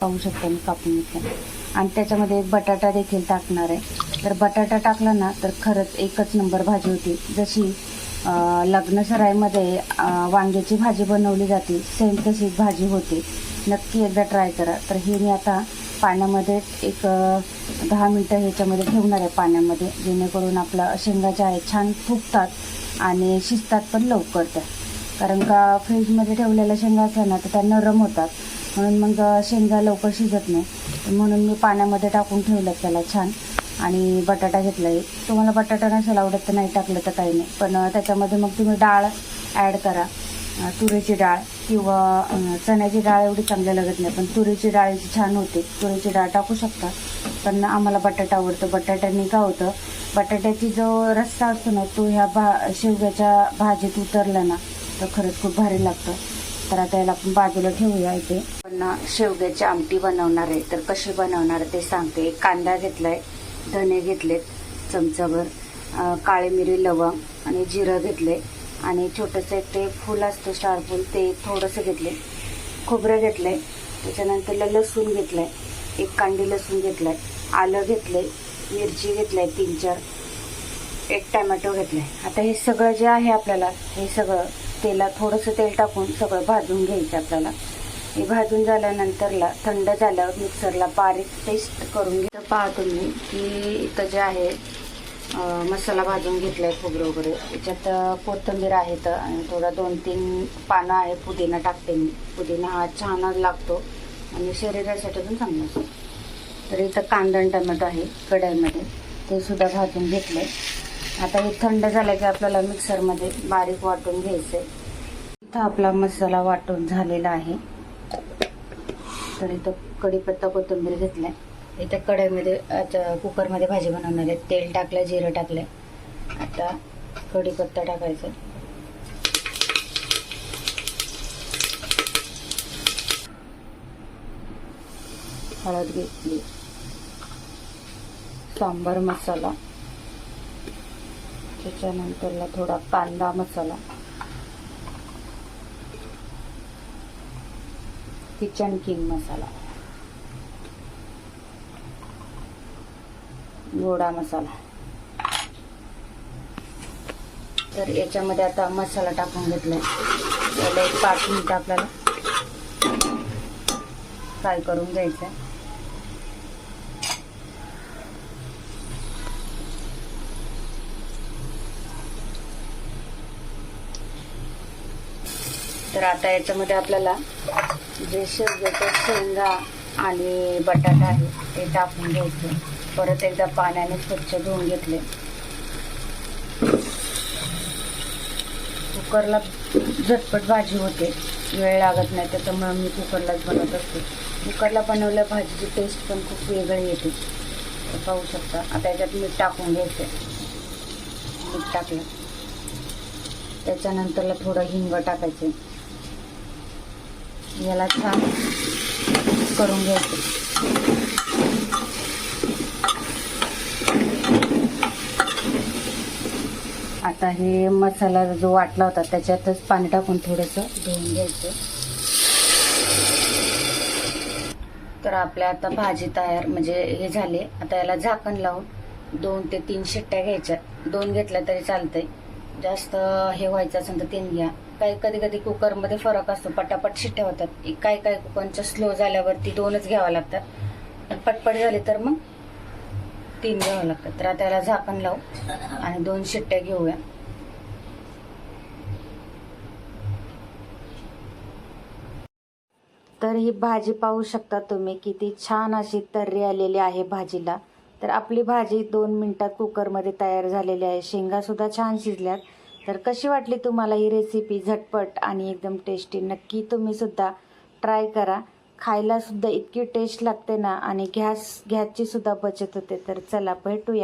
पाहू शकता मी कापून घेतला. आणि त्याच्यामध्ये एक बटाटा देखील टाकणार आहे. तर बटाटा टाकला ना तर खरंच एकच नंबर भाजी होती. जशी लग्न सराईमध्ये वांग्याची भाजी बनवली जाते सेम तशीच भाजी होते. नक्की एकदा ट्राय करा. तर हे मी आता पाण्यामध्ये एक 10 मिनटं ह्याच्यामध्ये ठेवणार आहे पाण्यामध्ये, जेणेकरून आपल्या शेंगा ज्या आहेत छान फुगतात आणि शिजतात पण लवकर त्या. कारण का फ्रीजमध्ये ठेवलेल्या शेंगा असल्या ना तर त्या नरम होतात, म्हणून मग शेंगा लवकर शिजत नाही. म्हणून मी पाण्यामध्ये टाकून ठेवलं त्याला छान. आणि बटाटा घेतला आहे. तुम्हाला बटाटा नसेल आवडत तर नाही टाकलं तर काही नाही, पण त्याच्यामध्ये मग तुम्ही डाळ ॲड करा. तुरीची डाळ किंवा चण्याची डाळ एवढी चांगली लागत नाही, पण तुरीची डाळीची छान होते. तुरीची डाळ टाकू शकता, पण आम्हाला बटाटा आवडतो. बटाट्याने काय होतं, बटाट्याची जो रस्सा असतो ना तो ह्या शेवग्याच्या भाजीत उतरला ना तर खरंच खूप भारी लागतं. तर आता याला आपण बाजूला ठेवूया. इथे पण शेवग्याची आमटी बनवणार आहे. तर कशी बनवणार ते सांगते. एक कांदा घेतलाय, धने घेतलेत चमचाभर, काळी मिरी, लवंग आणि जिरं घेतले, आणि छोटंसं एक ते फूल असतं स्टार फूल ते थोडंसं घेतले, खोबरं घेतलंय, त्याच्यानंतर लसूण घेतलाय, एक कांडी लसूण घेतलाय, आलं घेतलंय, मिरची घेतलाय 3-4, एक टमॅटो घेतलाय. आता हे सगळं जे आहे आपल्याला हे सगळं तेलात थोडंसं तेल टाकून सगळं भाजून घ्यायचं आपल्याला. हे भाजून झाल्यानंतरला थंड झाल्यावर मिक्सरला बारीक पेस्ट करून घ्यायचं. पहा तुम्ही की इथं जे आहे मसाला भाजून घेतला आहे खोबरं वगैरे. याच्यात कोथिंबीर आहे तर आणि थोडा 2-3 पानं आहे पुदिना टाकते मी. पुदिना हा छानच लागतो आणि शरीरासाठी पण चांगला असतो. तर इथं कांदा आणि टमॅटो आहे कढईमध्ये, ते सुद्धा भाजून घेतलं आहे. आता हे थंड झालं की आपल्याला मिक्सरमध्ये बारीक वाटून घ्यायचं आहे. इथं आपला मसाला वाटून झालेला आहे. तर इथं कढीपत्ता कोथिंबीर घेतलाय. इथं कढईमध्ये आता कुकरमध्ये भाजी बनवणार आहे. तेल टाकलं, जिरं टाकलं. आता कढीपत्ता टाकायचा, हळद घेतली, सांबार मसाला, त्याच्यानंतरला थोडा कांदा मसाला, किचन किंग मसाला, गोडा मसाला. तर याच्यामध्ये आता मसाला टाकून घेतलाय. त्याला एक 5 मिनिटं आपल्याला फ्राय करून घ्यायचं आहे. तर आता याच्यामध्ये आपल्याला जे शेंगा आणि बटाटा आहे ते टाकून घ्यायचं. परत एकदा पाण्याने स्वच्छ धुवून घेतले. कुकरला झटपट भाजी होते, वेळ लागत नाही, त्याच्यामुळे मी कुकरलाच बनवत असते. कुकरला बनवल्या भाजीची टेस्ट पण खूप वेगळी येते. तर पाहू शकता. आता याच्यात मीठ टाकून घ्यायचं. मीठ टाकलं, त्याच्यानंतरला थोडं हिंग टाकायचं. याला छान करून घ्यायचं. आता हे मसाला जो वाटला होता त्याच्यातच पाणी टाकून थोडंसं धुवून घ्यायचं. तर आपल्या आता भाजी तयार म्हणजे हे झाले. आता याला झाकण लावून 2 ते 3 शिट्ट्या घ्यायच्या. 2 घेतल्या तरी चालतंय. जास्त हे व्हायचं असेल तर 3 घ्या. कधी कधी कुकरमध्ये फरक असतो, पटापट शिट्ट्या होतात. काही कुकरच्या स्लो झाल्यावरती 2च घ्यावं लागतात, पण पटपट झाले तर मग 3 घ्यावं लागतात. तर आता याला झाकण लावू आणि 2 शिट्ट्या घेऊया. तर ही भाजी पाहू शकता तुम्ही किती छान अशी तर्री आलेली आहे भाजीला. तर आपली भाजी 2 मिनिटात कुकरमध्ये तयार झालेली आहे. शेंगा सुद्धा छान शिजल्यात. तर कशी वाटली तुम्हाला ही रेसिपी, झटपट आणि एकदम टेस्टी? नक्की तुम्ही सुद्धा ट्राय करा. खायला सुद्धा इतकी टेस्ट लागते ना, आणि गॅसची सुद्धा बचत होते. तर चला भेटूया.